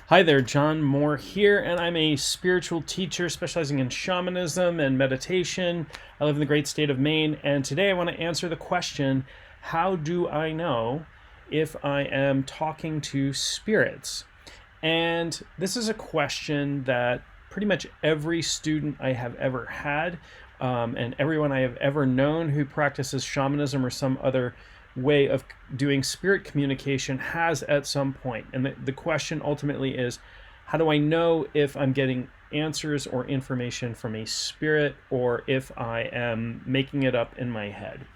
Hi there, John Moore here, and I'm a spiritual teacher specializing in shamanism and meditation. I live in the great state of Maine, and today I want to answer the question, how do I know if I am talking to spirits? And this is a question that pretty much every student I have ever had, and everyone I have ever known who practices shamanism or some other way of doing spirit communication has at some point. And the question ultimately is, how do I know if I'm getting answers or information from a spirit or if I am making it up in my head?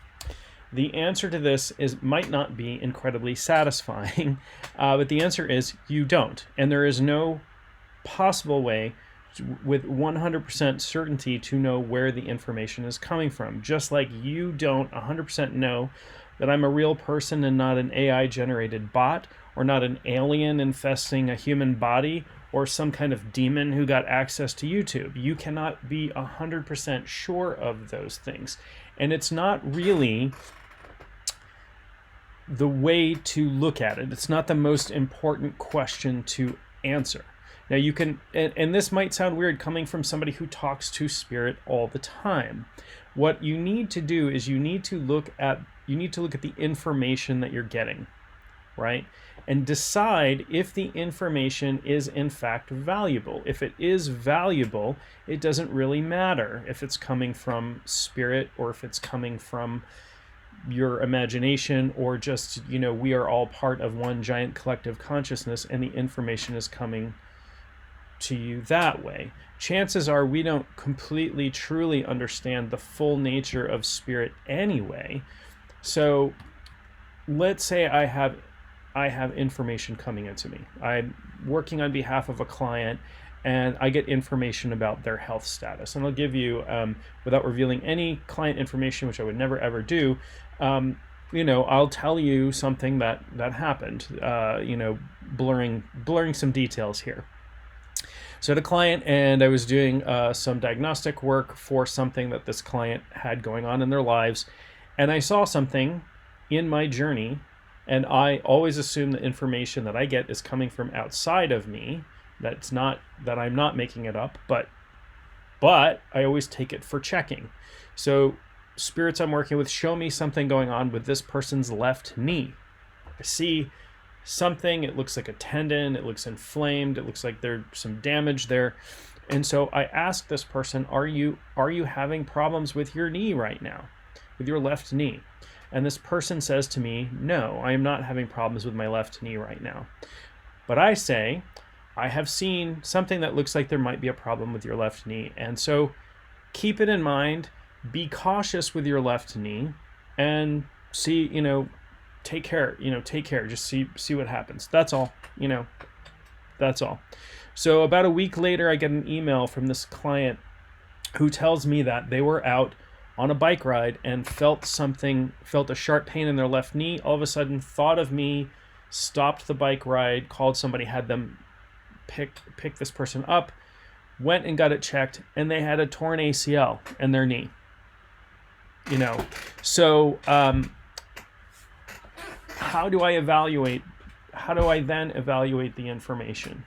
The answer to this might not be incredibly satisfying, but the answer is you don't. And there is no possible way with 100% certainty to know where the information is coming from. Just like you don't 100% know that I'm a real person and not an AI generated bot, or not an alien infesting a human body, or some kind of demon who got access to YouTube. You cannot be 100% sure of those things. And it's not really the way to look at it. It's not the most important question to answer. Now you can, and this might sound weird coming from somebody who talks to spirit all the time. What you need to do is you need to look at the information that you're getting, right? And decide if the information is in fact valuable. If it is valuable, it doesn't really matter if it's coming from spirit or if it's coming from your imagination or just, we are all part of one giant collective consciousness and the information is coming to you that way. Chances are we don't completely truly understand the full nature of spirit anyway. So let's say I have information coming into me. I'm working on behalf of a client and I get information about their health status. And I'll give you, without revealing any client information, which I would never ever do, I'll tell you something that happened, blurring some details here. So I had a client and I was doing some diagnostic work for something that this client had going on in their lives. And I saw something in my journey, and I always assume the information that I get is coming from outside of me. That I'm not making it up, but I always take it for checking. So spirits I'm working with show me something going on with this person's left knee. I see something, it looks like a tendon, it looks inflamed, it looks like there's some damage there. And so I ask this person, are you having problems with your knee right now? With your left knee? And this person says to me, no, I am not having problems with my left knee right now. But I say, I have seen something that looks like there might be a problem with your left knee. And so keep it in mind, be cautious with your left knee and see, take care, just see what happens. That's all, that's all. So about a week later, I get an email from this client who tells me that they were out on a bike ride and felt a sharp pain in their left knee, all of a sudden thought of me, stopped the bike ride, called somebody, had them pick this person up, went and got it checked, and they had a torn ACL in their knee. So how do I then evaluate the information?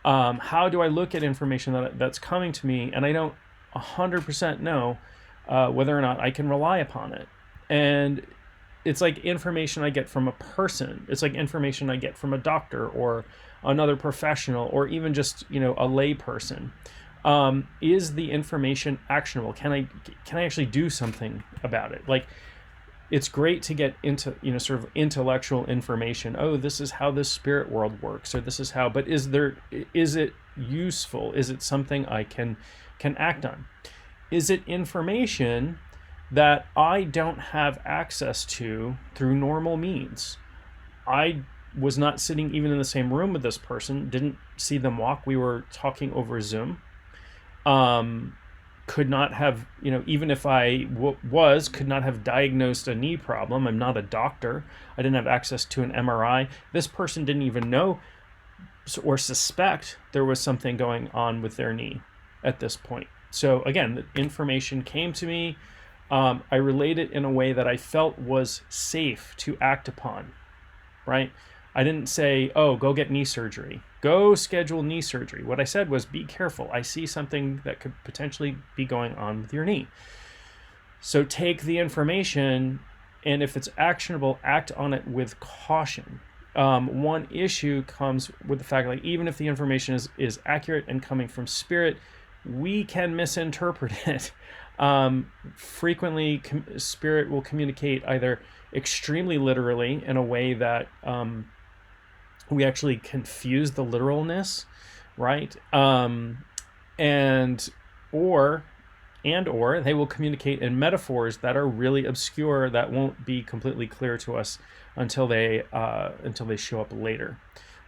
How do I look at information that's coming to me and I don't 100% know whether or not I can rely upon it? And it's like information I get from a person. It's like information I get from a doctor or another professional or even just, a lay person. Is the information actionable? Can I actually do something about it? Like, it's great to get into, sort of intellectual information. Oh, this is how the spirit world works, or this is how, but is it useful? Is it something I can act on? Is it information that I don't have access to through normal means? I was not sitting even in the same room with this person, didn't see them walk. We were talking over Zoom. Could not have, even if I could not have diagnosed a knee problem. I'm not a doctor. I didn't have access to an MRI. This person didn't even know or suspect there was something going on with their knee at this point. So again, the information came to me. I relayed it in a way that I felt was safe to act upon, right? I didn't say, oh, go get knee surgery. Go schedule knee surgery. What I said was, be careful. I see something that could potentially be going on with your knee. So take the information, and if it's actionable, act on it with caution. One issue comes with the fact, like, even if the information is accurate and coming from spirit, we can misinterpret it. Frequently, spirit will communicate either extremely literally in a way that we actually confuse the literalness, right? And or they will communicate in metaphors that are really obscure, that won't be completely clear to us until they show up later.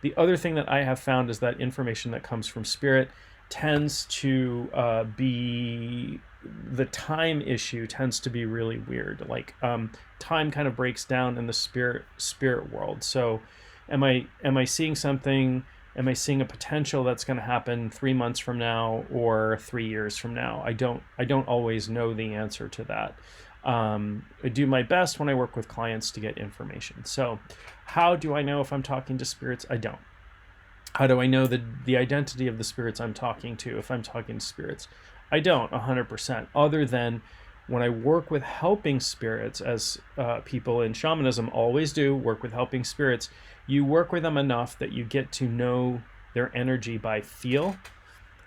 The other thing that I have found is that information that comes from spirit tends to the time issue tends to be really weird. Like time kind of breaks down in the spirit world. So am I seeing something? Am I seeing a potential that's going to happen 3 months from now or 3 years from now? I don't always know the answer to that. I do my best when I work with clients to get information. So how do I know if I'm talking to spirits? I don't. How do I know the identity of the spirits I'm talking to if I'm talking to spirits? I don't 100%, other than when I work with helping spirits, as people in shamanism always do, work with helping spirits. You work with them enough that you get to know their energy by feel,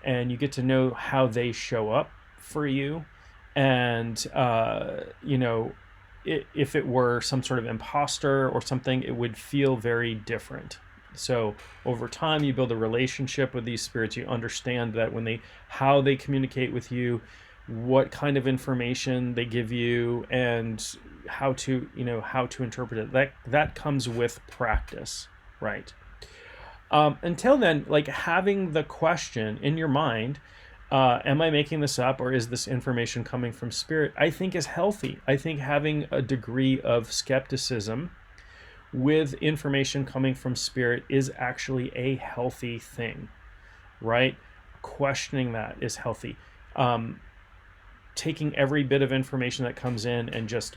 and you get to know how they show up for you. And, if it were some sort of imposter or something, it would feel very different. So over time, you build a relationship with these spirits. You understand that how they communicate with you, what kind of information they give you, and how to interpret it. That comes with practice, right? Until then, like, having the question in your mind, am I making this up, or is this information coming from spirit, I think is healthy. I think having a degree of skepticism with information coming from spirit is actually a healthy thing, right? Questioning that is healthy. Taking every bit of information that comes in and just,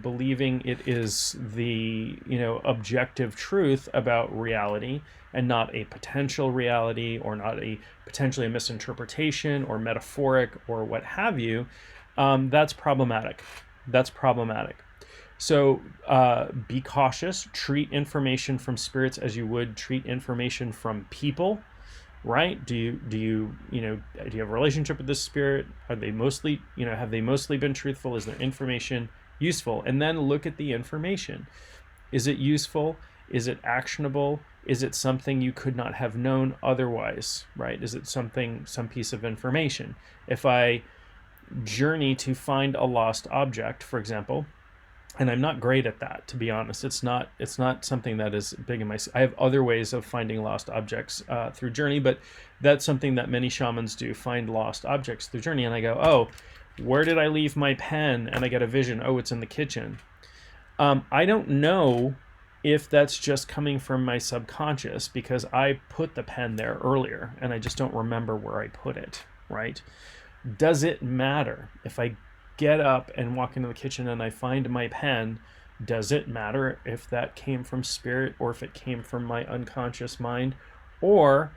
believing it is the, objective truth about reality, and not a potential reality, or not potentially a misinterpretation or metaphoric or what have you, that's problematic. So be cautious. Treat information from spirits as you would treat information from people, right? Do you have a relationship with this spirit? Are they mostly, have they mostly been truthful? Is their information useful? And then look at the information. Is it useful? Is it actionable? Is it something you could not have known otherwise, right? Is it some piece of information? If I journey to find a lost object, for example, and I'm not great at that, to be honest. It's not something that is big in I have other ways of finding lost objects through journey, but that's something that many shamans do, find lost objects through journey. And I go, oh, where did I leave my pen? And I get a vision. Oh, it's in the kitchen. I don't know if that's just coming from my subconscious, because I put the pen there earlier and I just don't remember where I put it, right? Does it matter if I get up and walk into the kitchen and I find my pen? Does it matter if that came from spirit or if it came from my unconscious mind? Or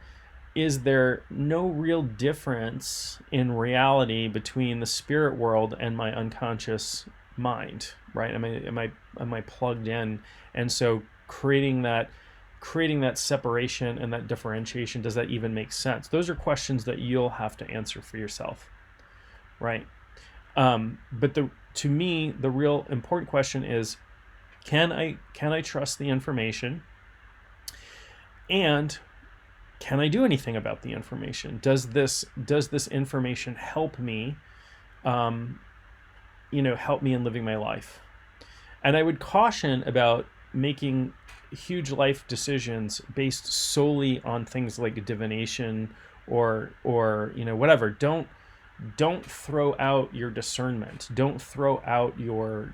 is there no real difference in reality between the spirit world and my unconscious mind, right? Am I plugged in? And so creating that separation and that differentiation, does that even make sense? Those are questions that you'll have to answer for yourself, right? But to me, the real important question is, can I trust the information? And can I do anything about the information? Does this information help me, help me in living my life? And I would caution about making huge life decisions based solely on things like divination or whatever. Don't throw out your discernment. Don't throw out your,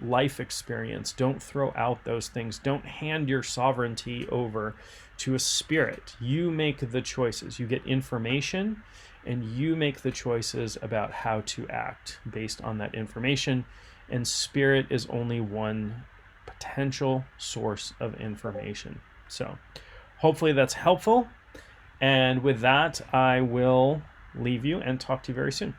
life experience. Don't throw out those things. Don't hand your sovereignty over to a spirit. You make the choices. You get information and you make the choices about how to act based on that information. And spirit is only one potential source of information. So hopefully that's helpful. And with that, I will leave you and talk to you very soon.